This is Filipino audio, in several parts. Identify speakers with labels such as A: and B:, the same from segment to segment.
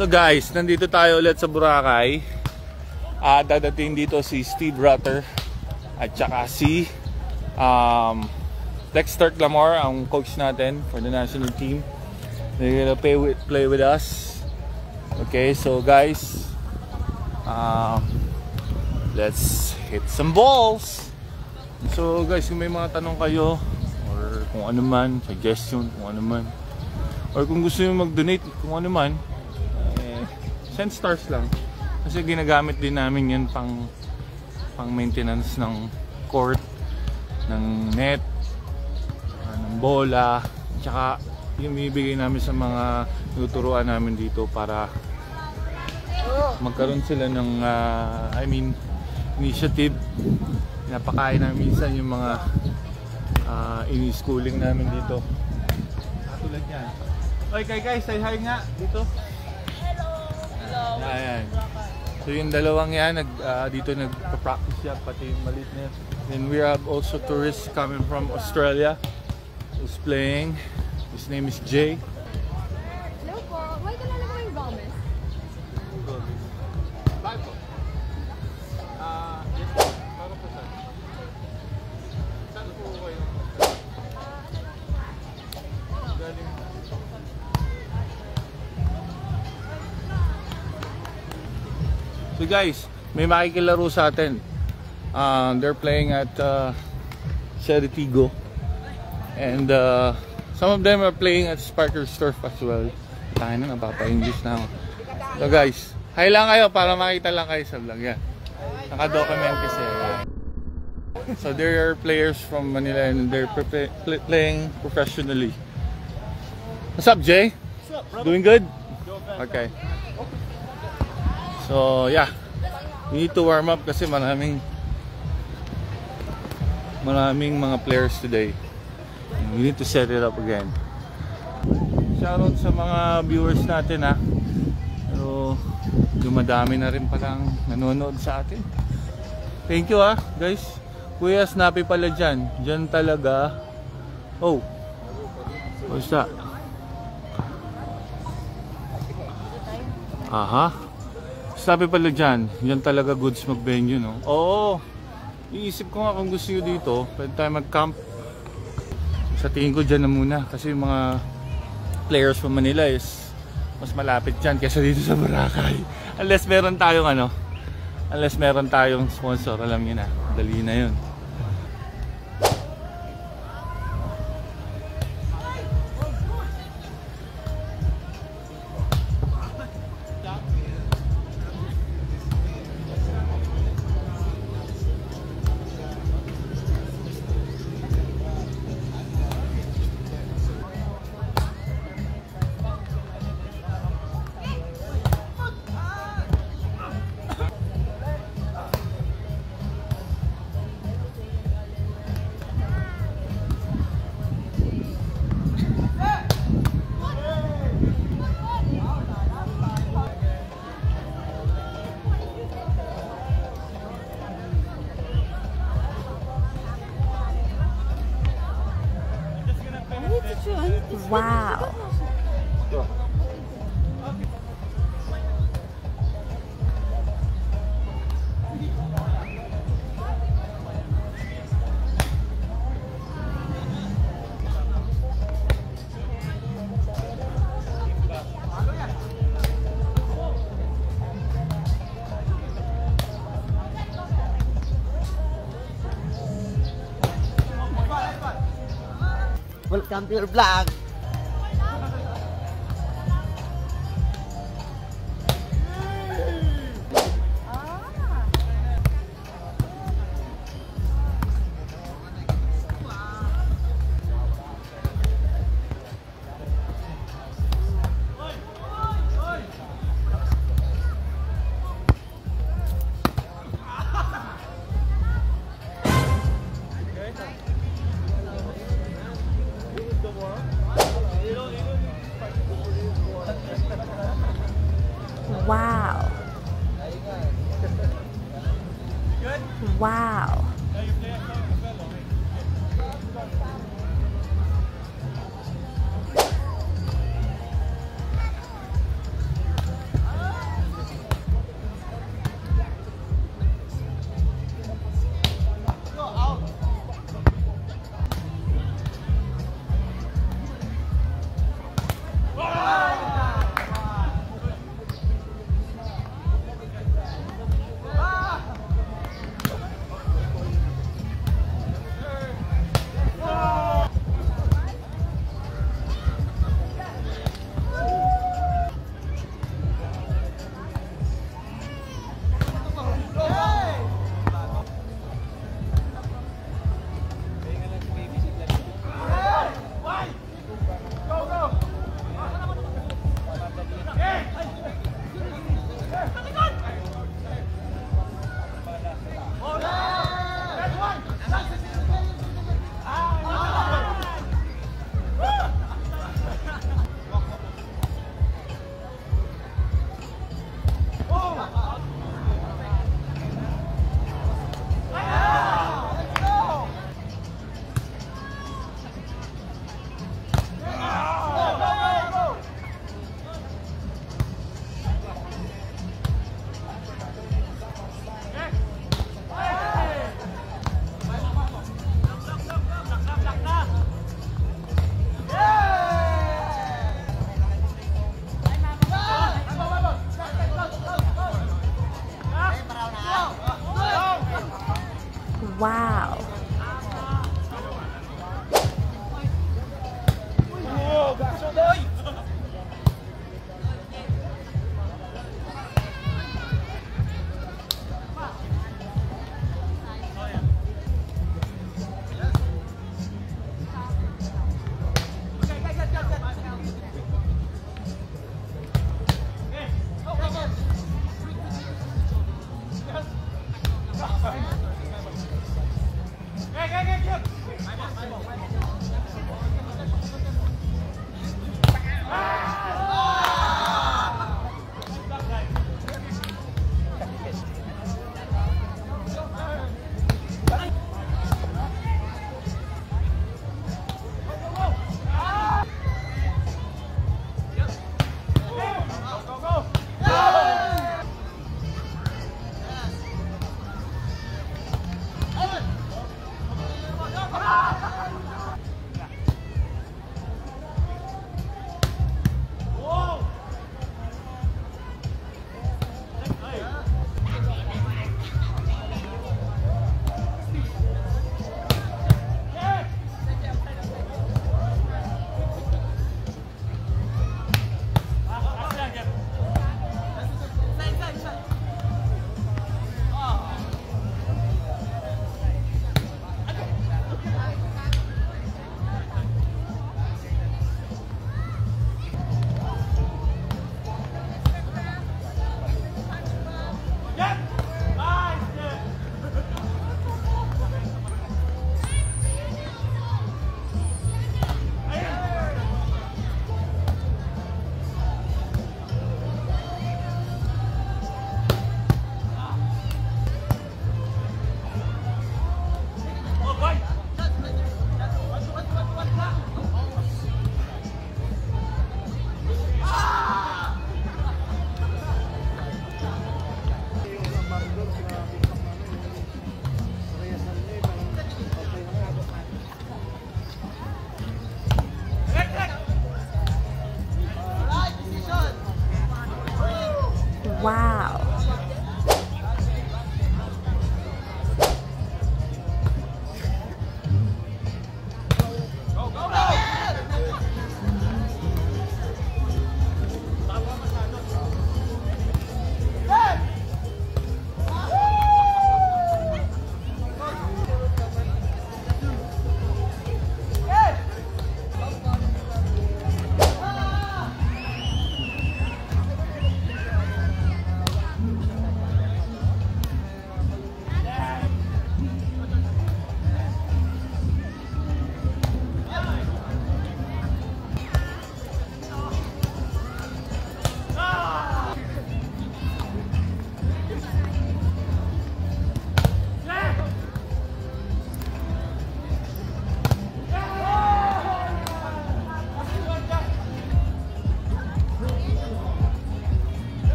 A: So guys, nandito tayo ulit sa Boracay. Dadating dito si Steve Rutter at saka si Dexter Clamor, ang coach natin for the national team. They're gonna play with us. Okay, so guys, let's hit some balls. So guys, kung may mga tanong kayo or kung ano man, suggestion, kung ano man, or kung gusto nyo mag-donate, kung ano man, send stars lang. Kasi ginagamit din namin yan pang maintenance ng court, ng net, ng bola, tsaka yung bibigay namin sa mga tuturuan namin dito para magkaroon sila ng initiative. Pinapakain namin minsan yung mga ini-schooling namin dito. Tulad yan. Oy, guys, say hi nga dito. Ayan. So yung dalawang yan, dito nagpa-practice siya, pati yung maliit na. Then we have also tourists coming from Australia who's playing. His name is Jay.
B: Hello po. Why ka na naman yung Gomez?
A: Bye po. Yes, para po saan? Saan po kayo? Galing. So guys, may makikilaro sa atin. They're playing at Ceritigo, and some of them are playing at Sparkers Turf as well. Tayo na, napapa-English na ako. So guys, hi lang kayo para makita lang kayo sa vlog yan. Naka-document kasi. So there are players from Manila and they're playing professionally. What's up, Jay?
C: What's up, brother?
A: Doing good? Okay. So yeah, we need to warm up kasi maraming mga players today. We need to set it up again. Shoutout sa mga viewers natin ha. Pero dumadami na rin palang nanonood sa atin. Thank you ha guys. Kuya Snappy pala dyan. Dyan talaga. Oh, what's that? Aha. Sabi pala dyan, yan talaga goods mag-venue, no? Oo, iisip ko nga kung gusto nyo dito, pwede tayo mag-camp. Sa tingin ko dyan na muna, kasi yung mga players from Manila is mas malapit dyan kaysa dito sa Boracay. Unless meron tayong sponsor, alam nyo na, dali na yun.
B: Wow.
C: Welcome to your vlog.
B: Wow. Wow.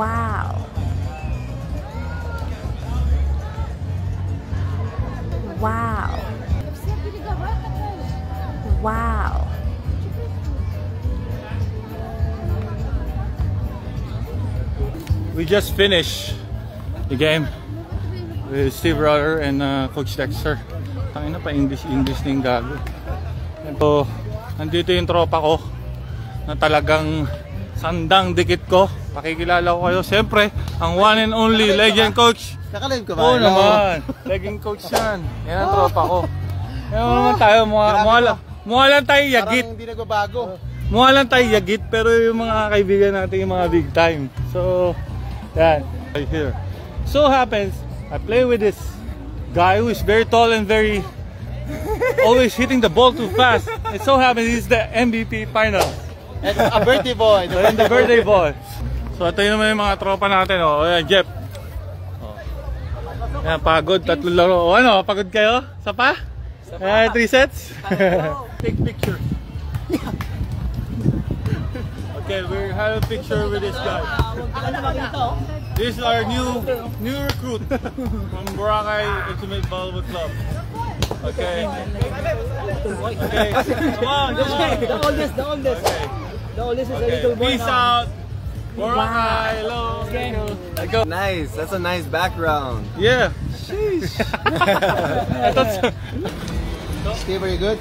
C: Wow. Wow. Wow.
A: We just finished the game with Steve Rotter and Coach Dexter. Tangina pa English na yung gago. So, nandito yung tropa ko na talagang sandang dikit ko. Pakikilala ko kayo. Siyempre, ang one and only legend coach.
D: Nakalive ka ba?
A: Oo naman. Legend coach yan. Yan ang tropa ko. Yan naman tayo. Mukha lang tayo yagit.
D: Parang hindi nagbabago.
A: Mukha lang tayo yagit. Pero yung mga kaibigan natin yung mga big time. So, yan. Right here. So happens, I play with this guy who is very tall and very always hitting the ball too fast. It so happens he's the MVP final.
D: And a birthday boy.
A: So, and the birthday boy. So ito yung naman yung mga tropa natin. Oh, ayan, Jeff. Oh. Ayan, pagod. 3 laro. O ano, pagod kayo? Sapa? 3 sets? Take picture. Okay, we're having a picture with this guy. This is our new recruit from Boracay Ultimate Volleyball Club. Okay. Okay. Come on.
E: The oldest.
A: Okay.
E: The oldest is a
A: Okay.
E: little boy
A: Peace
E: now.
A: out. Boracay. Hello. Let's go.
D: Nice. That's a nice background.
A: Yeah.
D: Sheesh.
A: I thought so.
D: Steve, are you good?